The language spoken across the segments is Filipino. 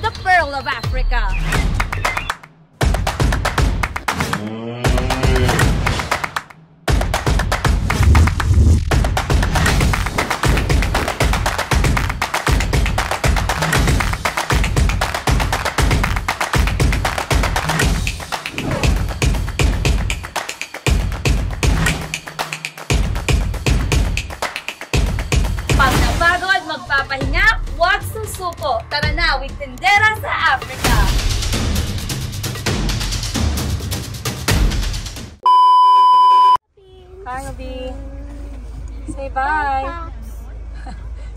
the Pearl of Africa. Magpapahinga, huwag susuko. Tara na, with Tindera sa Africa. Hi, Obi. Say bye.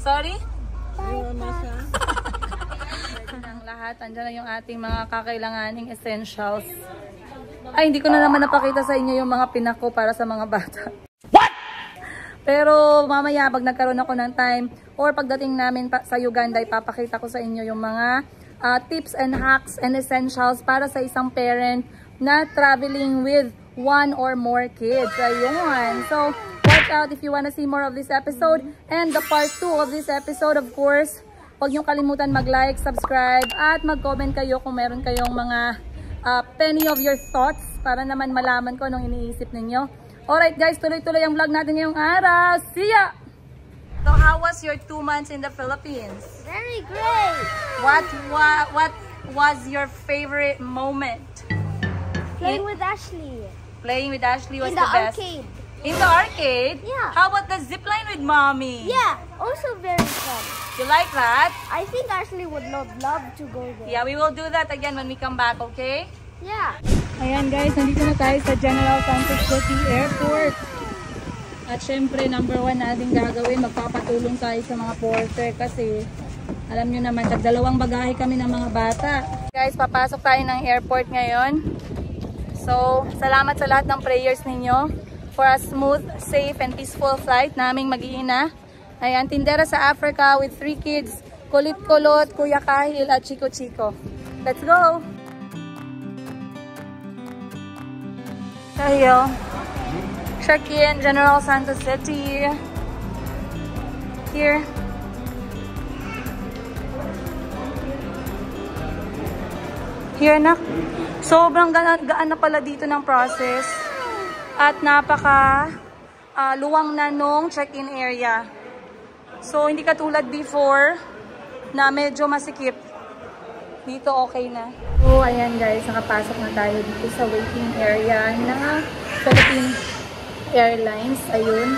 Sorry? Bye. Ang lahat, andyan na yung ating mga kakailanganing essentials. Ay, hindi ko na naman napakita sa inyo yung mga pinako para sa mga bata. Pero mamaya pag nagkaroon ako ng time or pagdating namin sa Uganda, ipapakita ko sa inyo yung mga tips and hacks and essentials para sa isang parent na traveling with one or more kids. Ayun. So, watch out if you wanna see more of this episode. And the part 2 of this episode, of course, huwag niyong kalimutan mag-like, subscribe, at mag-comment kayo kung meron kayong mga penny of your thoughts para naman malaman ko anong iniisip ninyo. Alright guys, tuloy-tuloy ang vlog natin ngayong araw. See ya! So how was your 2 months in the Philippines? Very great. What was your favorite moment? Playing with Ashley. Playing with Ashley was In the the best. arcade. In the arcade? Yeah. How about the zipline with mommy? Yeah, also very fun. You like that? I think Ashley would love to go there. Yeah, we will do that again when we come back, okay? Yeah. Ayan guys, nandito na tayo sa General Santos City Airport. At syempre, number 1 natin gagawin, magpapatulong tayo sa mga porter kasi alam nyo naman, tagdalawang bagahe kami ng mga bata. Guys, papasok tayo ng airport ngayon. So, salamat sa lahat ng prayers ninyo for a smooth, safe, and peaceful flight naming mag-iina. Ayan, Tindera sa Africa with 3 kids, Kulit-Kulot, Kuya Kahil, at Chico-Chico. Let's go! Tayo. Check-in, General Santos City. Here. Here na. Sobrang gaan na pala dito ng process. At napaka luwang na nung check-in area. So, hindi katulad before na medyo masikip. Dito okay na. So, ayan guys, nakapasok na tayo dito sa waiting area ng Philippine Airlines. Ayun,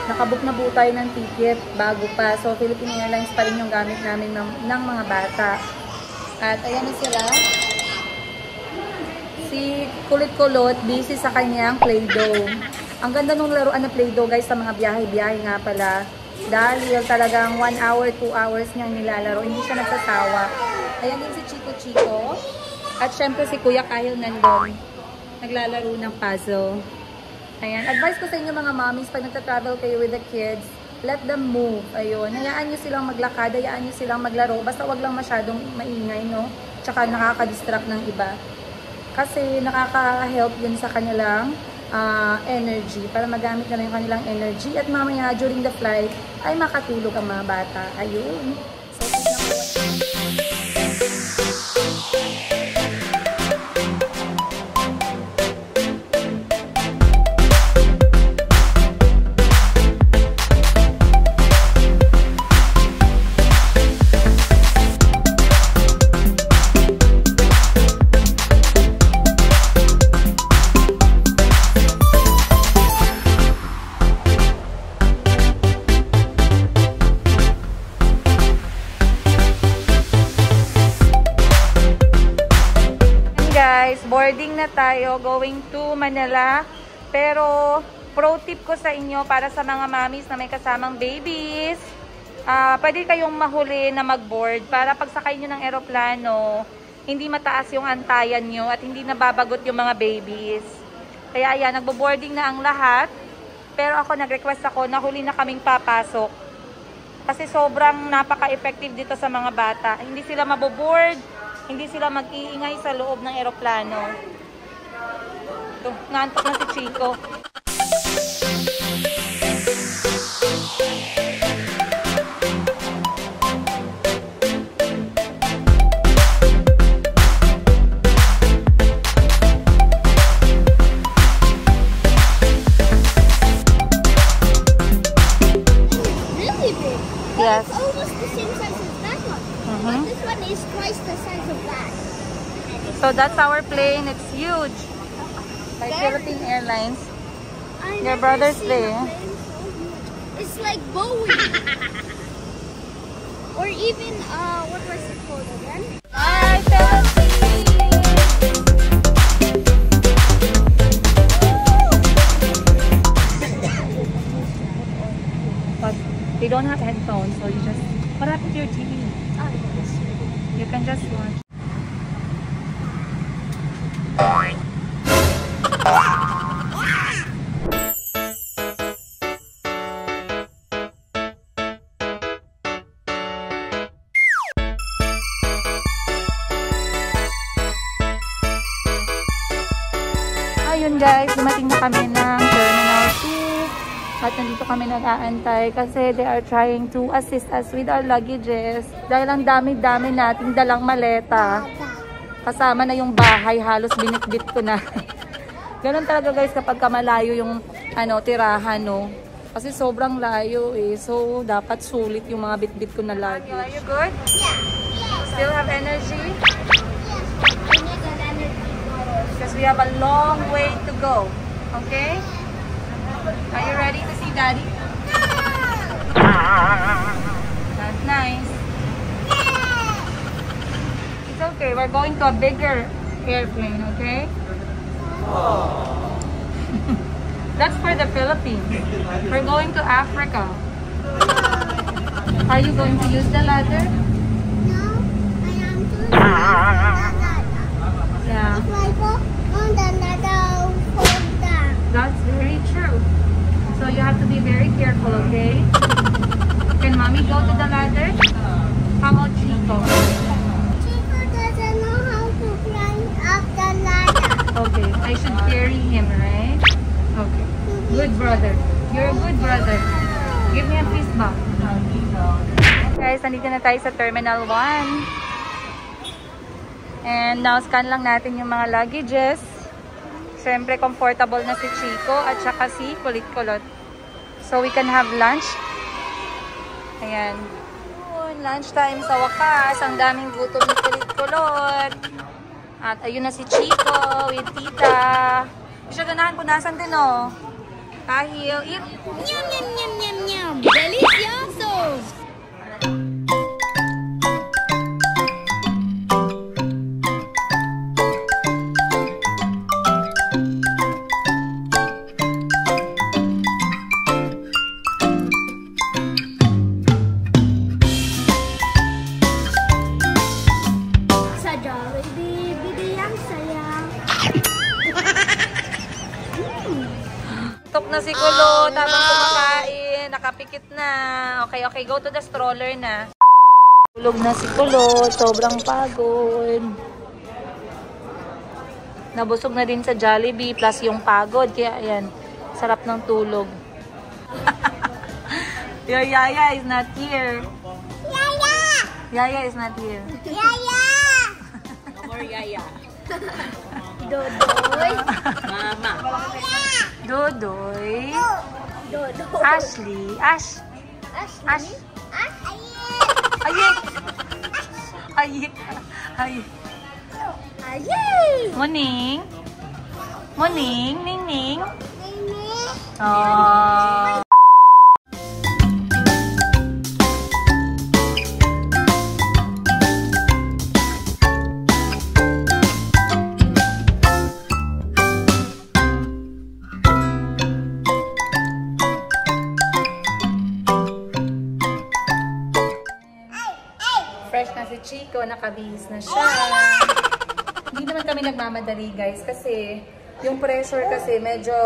nakabook na po tayo ng ticket bago pa. So, Philippine Airlines pa rin yung gamit namin ng mga bata. At ayan na sila. Si Kulit-Kulot, busy sa kanyang Play-Doh. Ang ganda nung laruan na Play-Doh guys sa mga biyahe-biyahe nga pala. Dahil talagang 1 hour, 2 hours niyang nilalaro. Hindi siya nagsasawa. Ayan din si Chico-Chico. At syempre si Kuya Kahil nandun. Naglalaro ng puzzle. Ayan. Advice ko sa inyo mga mommies, pag nagta-travel kayo with the kids, let them move. Ayun. Hayaan nyo silang maglakad. Hayaan nyo silang maglaro. Basta wag lang masyadong maingay, no? Tsaka nakaka-distract ng iba. Kasi nakaka-help yun sa kanilang energy. Para magamit na lang yung kanilang energy. At mamaya during the flight, ay makatulog ang mga bata. Ayun. So, boarding na tayo, going to Manila. Pero, pro tip ko sa inyo para sa mga mommies na may kasamang babies, pwede kayong mahuli na mag-board para pagsakay nyo ng eroplano, hindi mataas yung antayan nyo at hindi nababagot yung mga babies. Kaya ayan, nagbo-boarding na ang lahat. Pero ako, nag-request ako na huli na kaming papasok. Kasi sobrang napaka-effective dito sa mga bata. Hindi sila maboboard, hindi sila mag-iingay sa loob ng eroplano. Ito, nantok na si Chico. is twice the size of that. So that's our plane. It's huge. By Philippine Airlines. Your brother's plane. It's like Boeing. Or even, what was it called again? Alright, Philippines! But they don't have headphones, so you just... What happened to your TV? You can just watch. Ayun guys, dumating na kami ng Terminal 2 at nandito kami nag-aantay kasi they are trying to assist us with our luggages dahil ang dami-dami nating dalang maleta kasama na yung bahay, halos binitbit ko na. Ganun talaga guys kapag malayo yung tirahan, no? Kasi sobrang layo eh, so dapat sulit yung mga bitbit ko na luggage. Are you good? Yeah. Still have energy? Because we have a long way to go. Okay? Are you ready to see Daddy? That's nice. It's okay. We're going to a bigger airplane, okay? That's for the Philippines. We're going to Africa. Are you going to use the ladder? No, I am doing that. Yeah. If I go on the ladder, fall down. That's very true. So you have to be very careful, okay? Can Mommy go to the ladder? How about Chico? Chico doesn't know how to climb up the ladder. Okay, I should carry him, right? Okay. Good brother. You're a good brother. Give me a fist bump. Guys, nandito na tayo sa Terminal 1. And now, scan lang natin yung mga luggages. Siyempre, comfortable na si Chico at saka si Kulit-Kulot. So, we can have lunch. Ayan. Lunch time sa wakas. Ang daming gutom ni Kulit-Kulot. At ayun na si Chico with Tita. Siya ganahan po nasan din, oh. Kahil, eat. Yum, yum, yum, yum, yum. Delicioso! Na si Kulot habang kumakain, nakapikit na. Okay, okay, go to the stroller na. Tulog na si Kulot, sobrang pagod. Nabusog na din sa Jollibee plus yung pagod, kaya ayan, sarap ng tulog. Your Yaya is not here. Yaya! Yaya is not here. Yaya! No more Yaya. Dodoy. Mama. Dodoy. Dodoy. Ashley. Ash. Ashley. Ayik. Ayik. Ayik. Ayay! Morning. Morning. Ning ning. Nini. Oh. Fresh na si Chico, nakabihis na siya. Hindi naman kami nagmamadali guys kasi yung pressure kasi medyo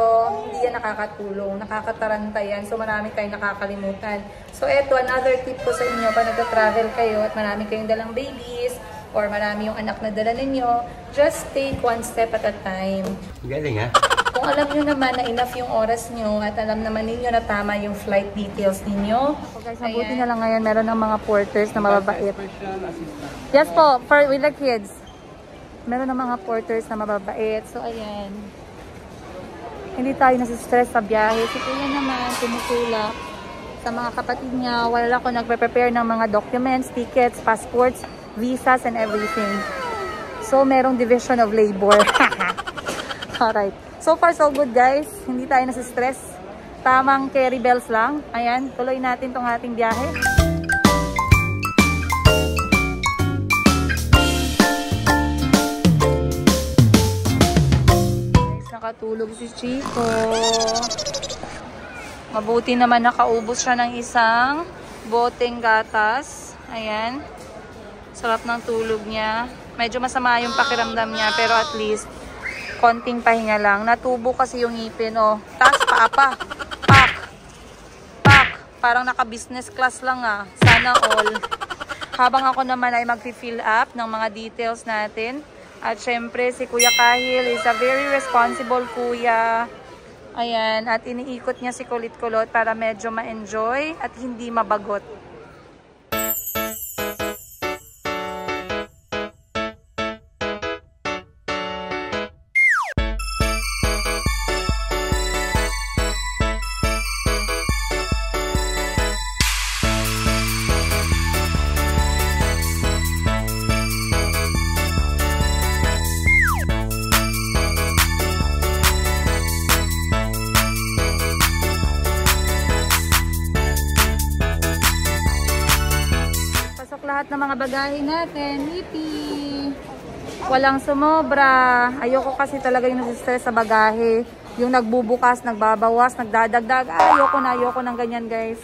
hindi yan nakakatulong, nakakataranta yan. So marami tayong nakakalimutan. So eto, another tip ko sa inyo, pag nagka-travel kayo at marami kayong dalang babies or marami yung anak na dala ninyo, just take one step at a time. Galing ha? Kung alam nyo naman na enough yung oras nyo at alam naman ninyo na tama yung flight details ninyo. So guys, mabuti na lang ngayon meron ng mga porters na mababait. Yes po, with the kids. Meron ng mga porters na mababait. So ayan. Hindi tayo nasistress sa biyahe. Si Kuya naman, tumusulak. sa mga kapatid niya. Wala ako nagpe-prepare ng mga documents, tickets, passports, visas, and everything. So, merong division of labor. Alright. So far, so good guys. Hindi tayo nasa-stress. Tamang carry bells lang. Ayan, tuloy natin tong ating biyahe. Nakatulog si Chico. Mabuti naman nakaubos siya ng isang boteng gatas. Ayan. Sarap ng tulog niya. Medyo masama yung pakiramdam niya, pero at least konting pahinga lang. Natubo kasi yung ngipin, oh. Taas pa pa. Pak. Pak. Parang naka-business class lang, ah. Sana all. Habang ako naman ay mag-fill up ng mga details natin. At syempre, si Kuya Kahil is a very responsible kuya. Ayan. At iniikot niya si Kulit-Kulot para medyo ma-enjoy at hindi mabagot. Lahat ng mga bagahe natin, hippie. Walang sumobra. Ayoko kasi talaga yung nasistress sa bagahe. Yung nagbubukas, nagbabawas, nagdadagdag. Ayoko ng ganyan guys.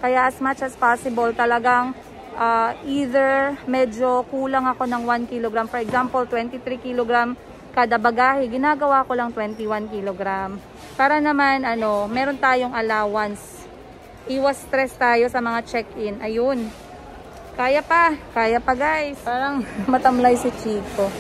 Kaya as much as possible, talagang either medyo kulang ako ng 1 kg. For example, 23 kg kada bagahe. Ginagawa ko lang 21 kg. Para naman, meron tayong allowance. Iwas stress tayo sa mga check-in. Ayun. Kaya pa guys. Parang matamlay si Chico.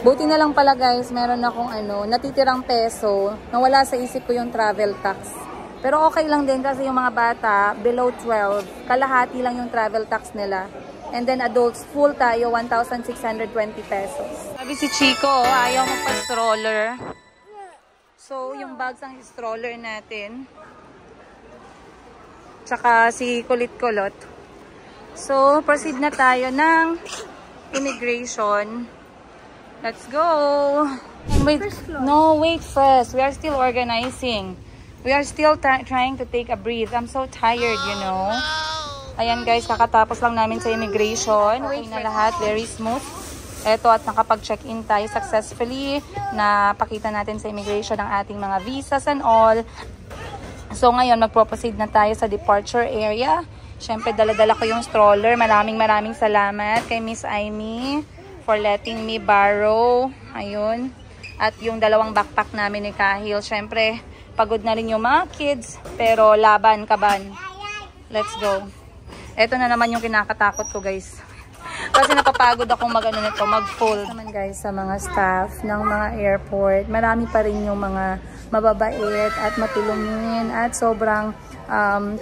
Buti na lang pala guys, meron akong natitirang peso. Nawala sa isip ko yung travel tax. Pero okay lang din kasi yung mga bata, below 12, kalahati lang yung travel tax nila. And then adults, full tayo, 1,620 pesos. Sabi si Chico, ayaw magpa-stroller. So, yung bags ang stroller natin. Tsaka si Kulit-Kulot. So, proceed na tayo ng immigration. Let's go! Wait, no, wait first. We are still organizing. We are still trying to take a breath. I'm so tired, you know. Ayan guys, kakatapos lang namin sa immigration. Okay na lahat, very smooth. Eto, at nakapag-check-in tayo successfully. Napakita natin sa immigration ang ating mga visas and all. So, ngayon, mag-proceed na tayo sa departure area. Siyempre, dala-dala ko yung stroller. Maraming salamat kay Miss Amy for letting me borrow. Ayun. At yung dalawang backpack namin ni Kahil. Siyempre, pagod na rin yung mga kids. Pero laban, kaban. Let's go. Ito na naman yung kinakatakot ko, guys. Kasi napapagod akong mag-full. Naman guys, sa mga staff ng mga airport, marami pa rin yung mga mababait at matulungin at sobrang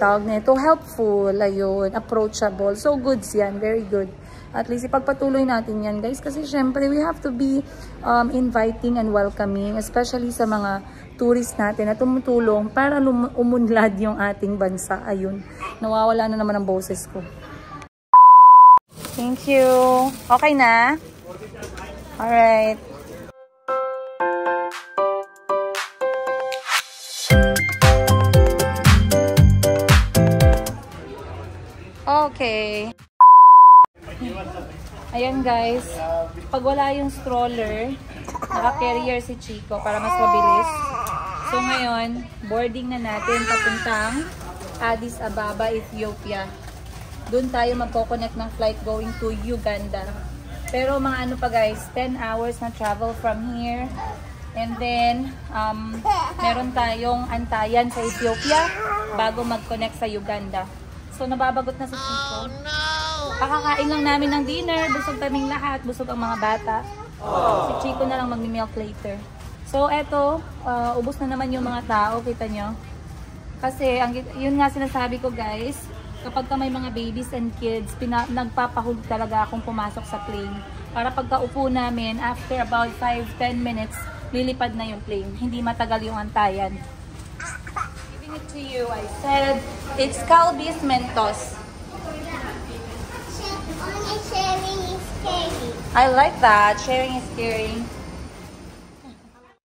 tawag nito, helpful, ayun, approachable. So, goods yan. Very good. At least, ipagpatuloy natin yan, guys. Kasi, syempre, we have to be inviting and welcoming, especially sa mga tourist natin na tumutulong para umunlad yung ating bansa. Ayun. Nawawala na naman ang boses ko. Thank you. Okay na? Alright. Okay. Ayan guys, pag wala yung stroller, naka-carrier si Chico para mas mabilis. So ngayon, boarding na natin papuntang Addis Ababa, Ethiopia. Doon tayo magko-connect ng flight going to Uganda. Pero mga pa guys, 10 hours na travel from here. And then, meron tayong antayan sa Ethiopia bago mag-connect sa Uganda. So, nababagot na si Chico. Oh, no! Kakakain lang namin ng dinner. Busog kaming lahat. Busog ang mga bata. Si Chico na lang magmi-milk later. So, eto. Ubos na naman yung mga tao. Kita nyo? Kasi, yun nga sinasabi ko guys. Kapag may mga babies and kids, nagpapahuli talaga akong pumasok sa plane. Para pagka-upo namin, after about 5-10 minutes, lilipad na yung plane. Hindi matagal yung antayan. Giving it to you. I said it's Calbis Mentos. Only sharing is scary. I like that. Sharing is caring.